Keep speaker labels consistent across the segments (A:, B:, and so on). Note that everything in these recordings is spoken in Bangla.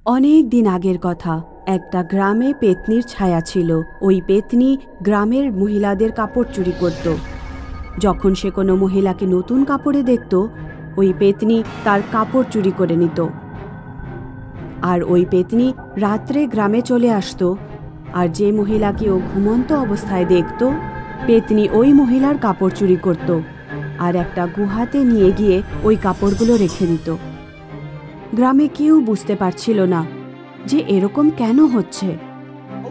A: অনেক দিন আগের কথা। একটা গ্রামে পেতনির ছায়া ছিল। ওই পেতনি গ্রামের মহিলাদের কাপড় চুরি করত। যখন সে কোনো মহিলাকে নতুন কাপড়ে দেখত, ওই পেতনি তার কাপড় চুরি করে নিত। আর ওই পেতনি রাত্রে গ্রামে চলে আসতো, আর যে মহিলাকে ও ঘুমন্ত অবস্থায় দেখত, পেতনি ওই মহিলার কাপড় চুরি করত আর একটা গুহাতে নিয়ে গিয়ে ওই কাপড়গুলো রেখে দিত। গ্রামে কেউ বুঝতে পারছিল না যে এরকম কেন হচ্ছে।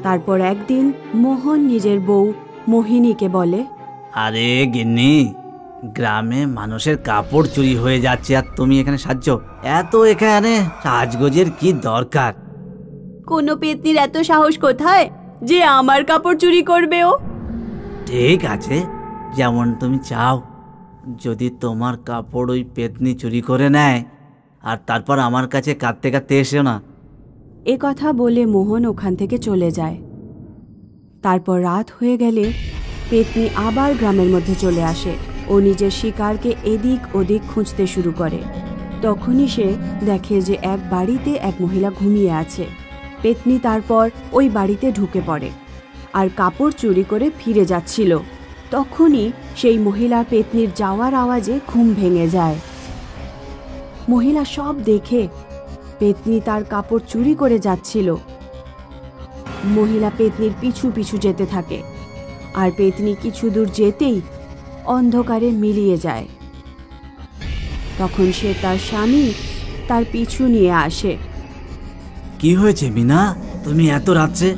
A: তারপর একদিন মোহন নিজের বউ মোহিনীকে বলে,
B: আরে গিন্নি, গ্রামে মানুষের কাপড় চুরি হয়ে যাচ্ছে আর তুমি এখানে সাজছ? এত এখানে সাজগোজের কি দরকার?
A: কোনো পেতনির এত সাহস কোথায় যে আমার কাপড় চুরি করবে ও?
B: ঠিক আছে, যেমন তুমি চাও। যদি তোমার কাপড় ওই পেতনি চুরি করে নেয় আর তারপর আমার কাছে কাঁদতে কাঁদতে এসো না।
A: এ কথা বলে মোহন ওখান থেকে চলে যায়। তারপর রাত হয়ে গেলে পেতনি আবার গ্রামের মধ্যে চলে আসে। ও নিজের শিকারকে এদিক ওদিক খুঁজতে শুরু করে। তখনই সে দেখে যে এক বাড়িতে এক মহিলা ঘুমিয়ে আছে। পেতনি তারপর ওই বাড়িতে ঢুকে পড়ে আর কাপড় চুরি করে ফিরে যাচ্ছিল। তখনই সেই মহিলা পেতনির যাওয়ার আওয়াজে ঘুম ভেঙে যায়। মহিলা সব দেখে পেতনি তার কাপড় চুরি করে যাচ্ছিল। মহিলা পেতনির পিছু পিছু যেতে থাকে, আর পেতনি কিছু দূর যেতেই অন্ধকারে মিলিয়ে যায়। তখন সে তার স্বামী তার পিছু নিয়ে আসে।
B: কি হয়েছে মিনা, তুমি এত রাত্রে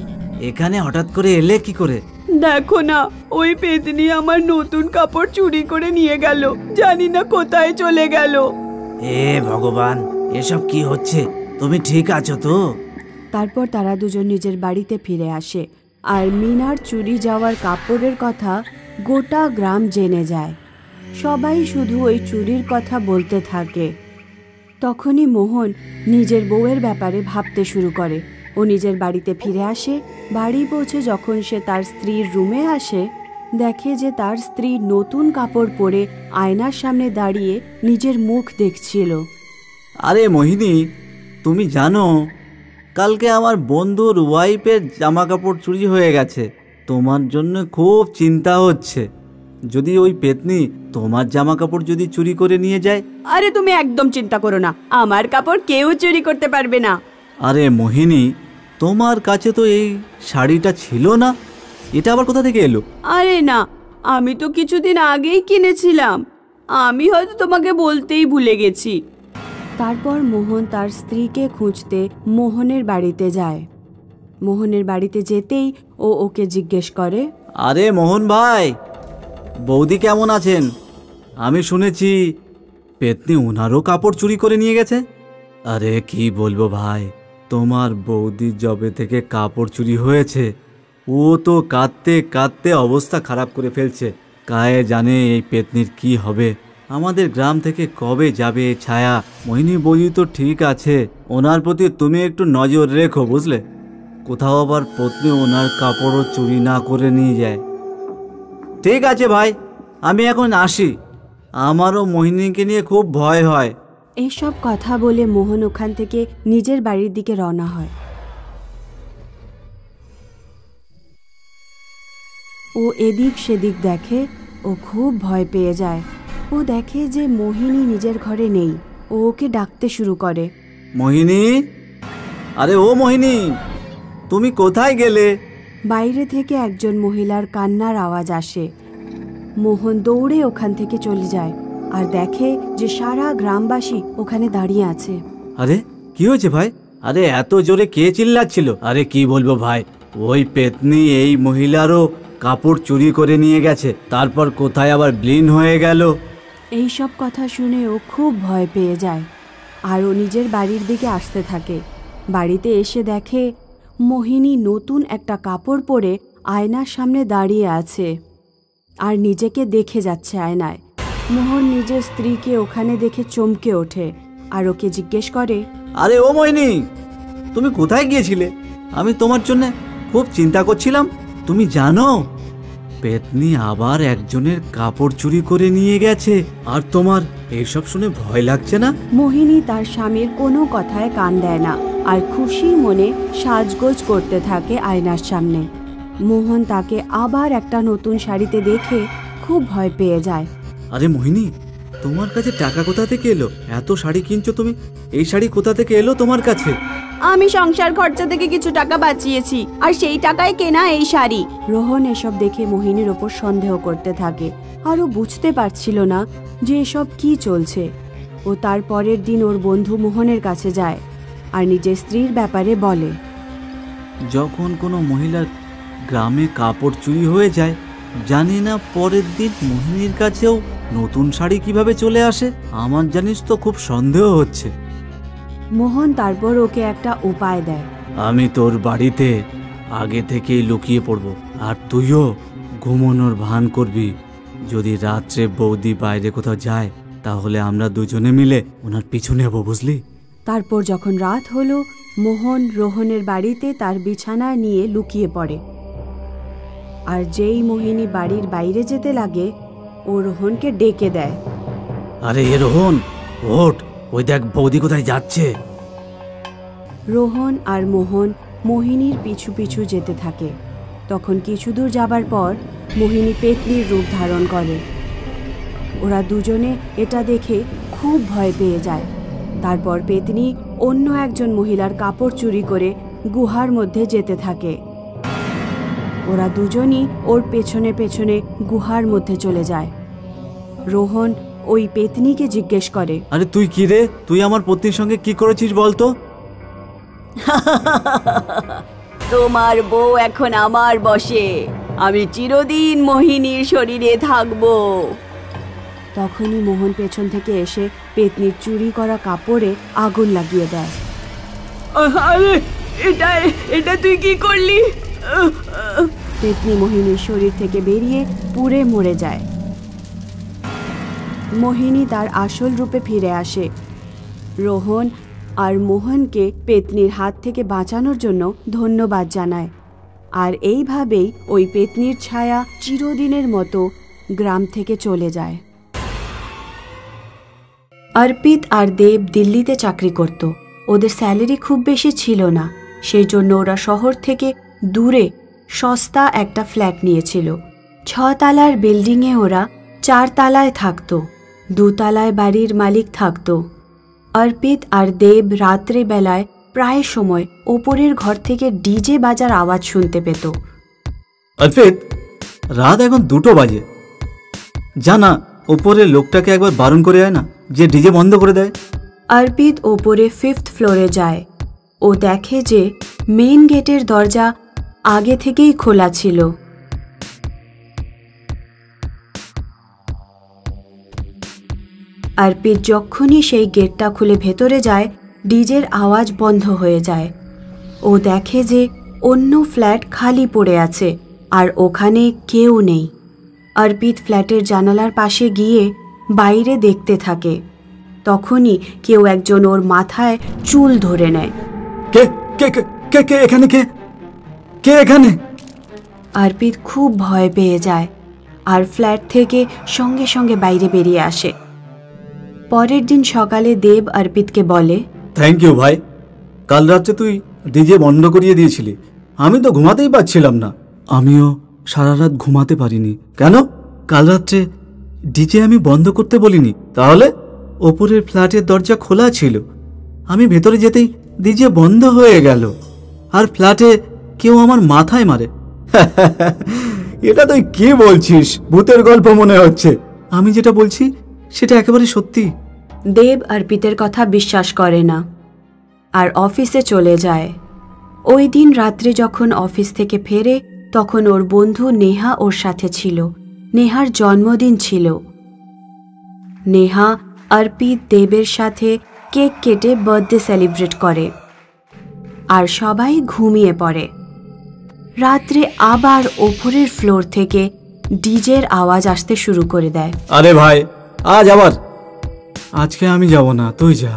B: এখানে হঠাৎ করে এলে কি করে?
A: দেখো না, ওই পেতনি আমার নতুন কাপড় চুরি করে নিয়ে গেল। জানি না কোথায় চলে গেল।
B: এ ভগবান, এসব কি হচ্ছে? তুমি ঠিক আছো তো?
A: তারপর তারা দুজন নিজের বাড়িতে ফিরে আসে, আর মিনার চুরি যাওয়ার কাপড়ের কথা গোটা গ্রাম জেনে যায়। সবাই শুধু ওই চুরির কথা বলতে থাকে। তখনই মোহন নিজের বউয়ের ব্যাপারে ভাবতে শুরু করে। ও নিজের বাড়িতে ফিরে আসে। বাড়ি পৌঁছে যখন সে তার স্ত্রীর রুমে আসে, দেখে যে তার স্ত্রী নতুন কাপড় পরে আয়নার সামনে দাঁড়িয়ে নিজের মুখ দেখছিল।
B: আরে মোহিনী, তুমি জানো কালকে আমার বন্ধুর ওয়াইফের জামা কাপড় চুরি হয়ে গেছে। তোমার জন্য খুব চিন্তা হচ্ছে। যদি ওই পেতনি তোমার জামা কাপড় যদি চুরি করে নিয়ে যায়?
A: আরে তুমি একদম চিন্তা করো না, আমার কাপড় কেউ চুরি করতে পারবে না।
B: আরে মোহিনী, তোমার কাছে তো এই শাড়িটা ছিল না, এটা আবার কোথা থেকে এলো?
A: আরে না, আমি তো কিছুদিন আগেই কিনেছিলাম। আমি হয়তো তোমাকে বলতেই ভুলে গেছি। তারপর মোহন তার স্ত্রীকে খুঁজতে মোহনের বাড়িতে যায়। মোহনের বাড়িতে যেতেই ও ওকে জিজ্ঞেস করে,
B: আরে মোহন ভাই, বৌদি কেমন আছেন? আমি শুনেছি পেতনি ওনারও কাপড় চুরি করে নিয়ে গেছে। আরে কি বলবো ভাই, তোমার বৌদি যবে থেকে কাপড় চুরি হয়েছে ও তো কাঁদতে কাঁদতে অবস্থা খারাপ করে ফেলছে। কায়ে জানে এই পেতনির কি হবে। আমাদের গ্রাম থেকে কবে যাবে ছায়া? মোহিনী বৌদি তো ঠিক আছে, ওনার প্রতি তুমি একটু নজর রেখো, বুঝলে? কোথাও আবার পত্নী ওনার কাপড়ও চুরি না করে নিয়ে যায়। ঠিক আছে ভাই, আমি এখন আসি। আমারও মোহিনীকে নিয়ে খুব ভয় হয়।
A: এইসব কথা বলে মোহন ওখান থেকে নিজের বাড়ির দিকে রওনা হয়। ও এদিক সেদিক দেখে, ও খুব ভয় পেয়ে যায়। ও দেখে যে মোহিনী নিজের ঘরে নেই। ও ওকে ডাকতে শুরু করে,
B: মোহিনী, আরে ও মোহিনী, তুমি কোথায় গেলে?
A: বাইরে থেকে একজন মহিলার কান্নার আওয়াজ আসে। মোহন দৌড়ে ওখান থেকে চলে যায় আর দেখে যে সারা গ্রামবাসী ওখানে দাঁড়িয়ে আছে।
B: আরে কি হয়েছে ভাই? আরে এত জোরে কে চিল্লাচ্ছিল? আরে কি বলবো ভাই, ওই পেতনি এই মহিলারও কাপড় চুরি করে নিয়ে গেছে, তারপর কোথায় আবার ব্লিন হয়ে গেল।
A: এই সব কথা শুনে ও খুব ভয় পেয়ে যায়, আর ও নিজের বাড়ির দিকে আসতে থাকে। বাড়িতে এসে দেখে মোহিনী নতুন একটা কাপড় পরে আয়নার সামনে দাঁড়িয়ে আছে আর নিজেকে দেখে যাচ্ছে আয়নায়। মোহন নিজের স্ত্রীকে ওখানে দেখে চমকে ওঠে আর ওকে জিজ্ঞেস করে,
B: আরে ও মোহিনী, তুমি কোথায় গিয়েছিলে? আমি তোমার জন্য খুব চিন্তা করছিলাম। তুমি জানো পেতনি আবার একজনের কাপড় চুরি করে নিয়ে গেছে, আর তোমার এইসব শুনে ভয় লাগছে না?
A: মোহিনী তার স্বামীর কোনো কথায় কান দেয় না। আর খুশি মনে সাজগোজ করতে থাকে আয়নার সামনে। মোহন তাকে আবার একটা নতুন শাড়িতে দেখে খুব ভয় পেয়ে যায়।
B: আরে মোহিনী, তোমার কাছে টাকা কোথা থেকে এলো? এত শাড়ি কিনছো তুমি, এই শাড়ি কোথা থেকে এলো তোমার কাছে?
A: আমি সংসার খরচা থেকে কিছু টাকা বাঁচিয়েছি, আর সেই টাকায় কেনা এই শাড়ি। রোহন এসব দেখে মোহিনীর ওপর সন্দেহ করতে থাকে, আর ও বুঝতে পারছিল না যে এসব কি চলছে। ও তার পরের দিন ওর বন্ধু মোহনের কাছে যায় আর নিজের স্ত্রীর ব্যাপারে বলে।
B: যখন কোনো মহিলার গ্রামে কাপড় চুরি হয়ে যায়, জানি না পরের দিন মোহিনীর কাছেও নতুন শাড়ি কিভাবে চলে আসে। আমার জানিস তো খুব সন্দেহ হচ্ছে।
A: মোহন তারপর ওকে একটা উপায় দেয়।
B: আমি তোর বাড়িতে আগে থেকেই লুকিয়ে পড়ব, আর তুইও ঘুমানোর ভান করবি। যদি রাত্রে বৌদি বাইরে কোথাও যায়, তাহলে আমরা দুজনে মিলে ওনার পিছু নেব, বুঝলি?
A: তারপর যখন রাত হলো, মোহন রোহনের বাড়িতে তার বিছানা নিয়ে লুকিয়ে পড়ে। আর যেই মোহিনী বাড়ির বাইরে যেতে লাগে, ও রোহনকে ডেকে দেয়।
B: আরে এ রোহন, ওঠ, ওই দেখ বৌদি কোথায় যাচ্ছে।
A: রোহন আর মোহন মোহিনীর পিছু পিছু যেতে থাকে। তখন কিছু দূর যাবার পর মোহিনী পেতনির রূপ ধারণ করে। ওরা দুজনে এটা দেখে খুব ভয় পেয়ে যায়। তারপর পেতনি অন্য একজন মহিলার কাপড় চুরি করে গুহার মধ্যে যেতে থাকে। ওরা দুজনই ওর পেছনে পেছনে গুহার মধ্যে চলে যায়। রোহন ওই পেতনিকে জিজ্ঞেস করে,
B: আরে তুই কি রে? তুই আমার পত্নীর সঙ্গে কি করেছিস বলতো?
A: তোমার বউ এখন আমার বশে, আমি চিরদিন মোহিনীর শরীরে থাকবো। তখনই মোহন পেছন থেকে এসে পেতনির চুরি করা কাপড়ে আগুন লাগিয়ে দেয়। আরে এটা তুই কি করলি? পেতনি মোহিনীর শরীর থেকে বেরিয়ে পুড়ে মরে যায়। মোহিনী তার আসল রূপে ফিরে আসে। রোহন আর মোহনকে পেতনির হাত থেকে বাঁচানোর জন্য ধন্যবাদ জানায়। আর এইভাবেই ওই পেতনির ছায়া চিরদিনের মতো গ্রাম থেকে চলে যায়। অর্পিত আর দেব দিল্লিতে চাকরি করত। ওদের স্যালারি খুব বেশি ছিল না, সেই জন্য ওরা শহর থেকে দূরে সস্তা একটা ফ্ল্যাট নিয়েছিল। 6 তলার বিল্ডিংয়ে ওরা 4 তলায় থাকতো। 2 তলায় বাড়ির মালিক থাকতো। অর্পিত আর দেব রাত্রে বেলায় প্রায় সময় ওপরের ঘর থেকে ডিজে বাজার আওয়াজ শুনতে পেত।
B: অর্পিত, রাত এখন 2টো বাজে, জানা ওপরের লোকটাকে একবার বারণ করে আয় না, যে ডিজে বন্ধ করে দেয়।
A: অর্পিত ওপরে 5th ফ্লোরে যায়। ও দেখে যে মেইন গেটের দরজা আগে থেকেই খোলা ছিল। অর্পিত যখনই সেই গেটটা খুলে ভেতরে যায়, ডিজের আওয়াজ বন্ধ হয়ে যায়। ও দেখে যে অন্য ফ্ল্যাট খালি পড়ে আছে আর ওখানে কেউ নেই। অর্পিত ফ্ল্যাটের জানালার পাশে গিয়ে বাইরে দেখতে থাকে। তখনই কেউ একজন ওর মাথায় চুল ধরে নেয়।
B: কে কে কে কে এখানে? কে কে এখানে?
A: অর্পিত খুব ভয় পেয়ে যায় আর ফ্ল্যাট থেকে সঙ্গে সঙ্গে বাইরে বেরিয়ে আসে। পরের দিন সকালে দেব অর্পিতকে বলে,
B: থ্যাংক ইউ ভাই, কাল রাত্রে তুই ডিজে বন্ধ করিয়ে দিয়েছিলি। আমি তো ঘুমাতেই পারছিলাম না। আমিও সারা রাত ঘুমাতে পারিনি। কেন? কাল রাত্রে ডিজে আমি বন্ধ করতে বলিনি। তাহলে ওপরের ফ্ল্যাটের দরজা খোলা ছিল, আমি ভেতরে যেতেই ডিজে বন্ধ হয়ে গেল, আর ফ্ল্যাটে কেউ আমার মাথায় মারে। এটা তুই কি বলছিস? ভূতের গল্প মনে হচ্ছে। আমি যেটা বলছি সেটা একেবারে সত্যি।
A: দেব অর্পিতের কথা বিশ্বাস করে না আর অফিসে চলে যায়। ওই দিন রাত্রে যখন অফিস থেকে ফেরে, তখন ওর বন্ধু নেহা ওর সাথে ছিল। নেহার জন্মদিন ছিল। নেহা অর্পিত দেবের সাথে কেক কেটে বার্থডে সেলিব্রেট করে আর সবাই ঘুমিয়ে পড়ে। রাত্রে আবার ওপরের ফ্লোর থেকে ডিজের আওয়াজ আসতে শুরু করে দেয়।
B: আরে ভাই, আজ আবার? আজকে আমি যাব না, তুই যা।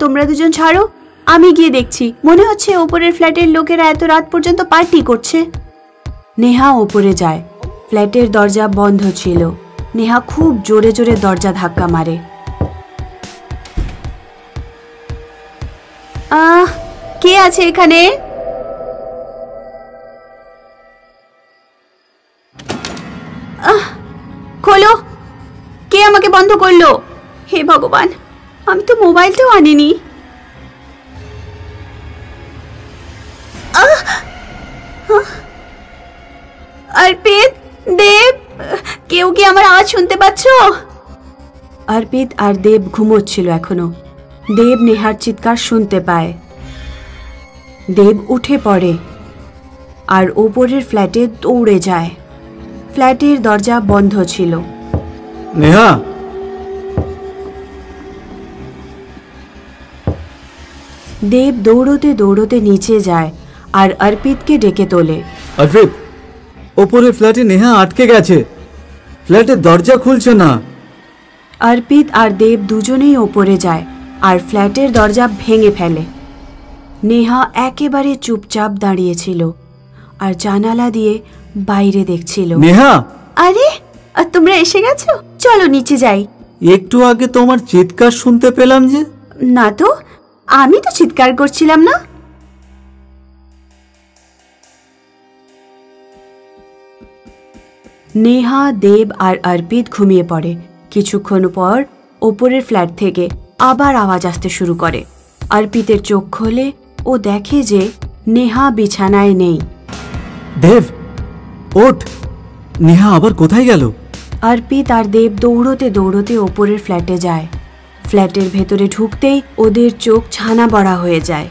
A: তোমরা দুজন ছাড়ো, আমি গিয়ে দেখছি। মনে হচ্ছে ওপরের ফ্ল্যাটের লোকেরা এত রাত পর্যন্ত পার্টি করছে। নেহা ওপরে যায়। ফ্ল্যাটের দরজা বন্ধ ছিল। নেহা খুব জোরে জোরে দরজা ধাক্কা মারে। কে আছে এখানে? খোলো, কে আমাকে বন্ধ করলো? হে ভগবান, আমি তো মোবাইলটাও আনিনি। অর্পিত, দেব, কেউ কি আমার আওয়াজ শুনতে পাচ্ছ? অর্পিত আর দেব ঘুমোচ্ছিল এখনো। দেব নেহার চিৎকার শুনতে পায়। দেব উঠে পড়ে আর ওপরের ফ্ল্যাটে দৌড়ে যায়। ফ্ল্যাটের দরজা বন্ধ ছিল।
B: নেহা,
A: দেব দৌড়তে দৌড়তে নিচে যায় আর অর্পিতকে ডেকে তোলে।
B: অর্পিত, ওপরে ফ্ল্যাটে নেহা আটকে গেছে, ফ্ল্যাটের দরজা খুলছে না।
A: অর্পিত আর দেব দুজনেই ওপরে যায় আর ফ্ল্যাটের দরজা ভেঙে ফেলে। নেহা একেবারে চুপচাপ দাঁড়িয়েছিল আর জানালা দিয়ে বাইরে দেখছিল।
B: নেহা,
A: আরে, তোমরা এসে গেছো? চলো নিচে যাই।
B: একটু আগে তোমার চিৎকার শুনতে পেলাম যে।
A: না তো, আমি তো চিৎকার করছিলাম না। নেহা, দেব আর অর্পিত ঘুমিয়ে পড়ে। কিছুক্ষণ পর ওপরের ফ্ল্যাট থেকে আবার আওয়াজ আসতে শুরু করে। অর্পিতের চোখ খোলে ও দেখে যে নেহা বিছানায় নেই।
B: দেব, ওঠ, নেহা আবার কোথায় গেল?
A: অর্পিত আর দেব দৌড়তে দৌড়তে ওপরের ফ্ল্যাটে যায়। ফ্ল্যাটের ভেতরে ঢুকতেই ওদের চোখ ছানা বড়া হয়ে যায়।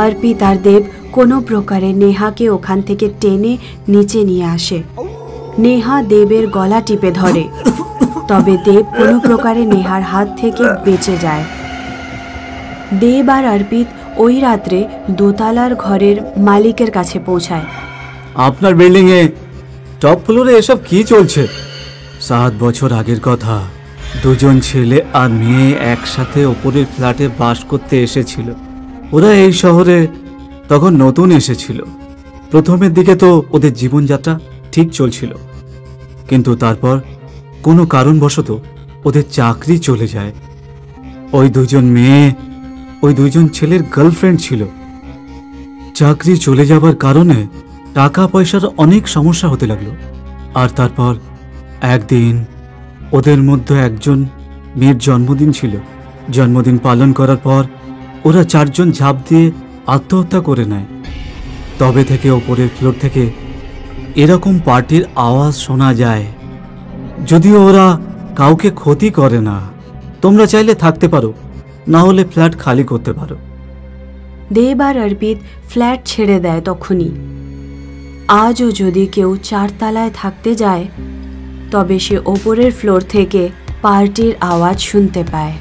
A: অর্পিত আর দেব কোনো প্রকারে নেহাকে ওখান থেকে টেনে নিচে নিয়ে আসে। নেহা দেবের গলা টিপে ধরে, তবে দেব কোনো প্রকারে নেহার হাত থেকে বেঁচে যায়। দেব আর অর্পিত ওই রাত্রে দোতলার ঘরের মালিকের কাছে পৌঁছায়।
B: আপনার বিল্ডিং এ টপ ফ্লোরে এসব কি চলছে? 7 বছর আগের কথা, দুজন ছেলে আর মেয়ে একসাথে ওপরের ফ্ল্যাটে বাস করতে এসেছিল। ওরা এই শহরে তখন নতুন এসেছিল। প্রথমের দিকে তো ওদের জীবনযাত্রা ঠিক চলছিল, কিন্তু তারপর কোনো কারণবশত ওদের চাকরি চলে যায়। ওই দুজন মেয়ে ওই দুজন ছেলের গার্লফ্রেন্ড ছিল। চাকরি চলে যাবার কারণে টাকা পয়সার অনেক সমস্যা হতে লাগলো। আর তারপর একদিন ওদের মধ্যে একজন মেয়ের জন্মদিন ছিল। জন্মদিন পালন করার পর ওরা 4 জন ঝাঁপ দিয়ে আত্মহত্যা করে নেয়। তবে থেকে ওপরের ফ্লোর থেকে এরকম পার্টির আওয়াজ শোনা যায়। যদিও ওরা কাউকে ক্ষতি করে না। তোমরা চাইলে থাকতে পারো, না হলে ফ্ল্যাট খালি করতে পারো।
A: দেব আর অর্পিত ফ্ল্যাট ছেড়ে দেয় তখনই। আজও যদি কেউ 4 তলায় থাকতে যায়, তবে সে ওপরের ফ্লোর থেকে পার্টির আওয়াজ শুনতে পায়।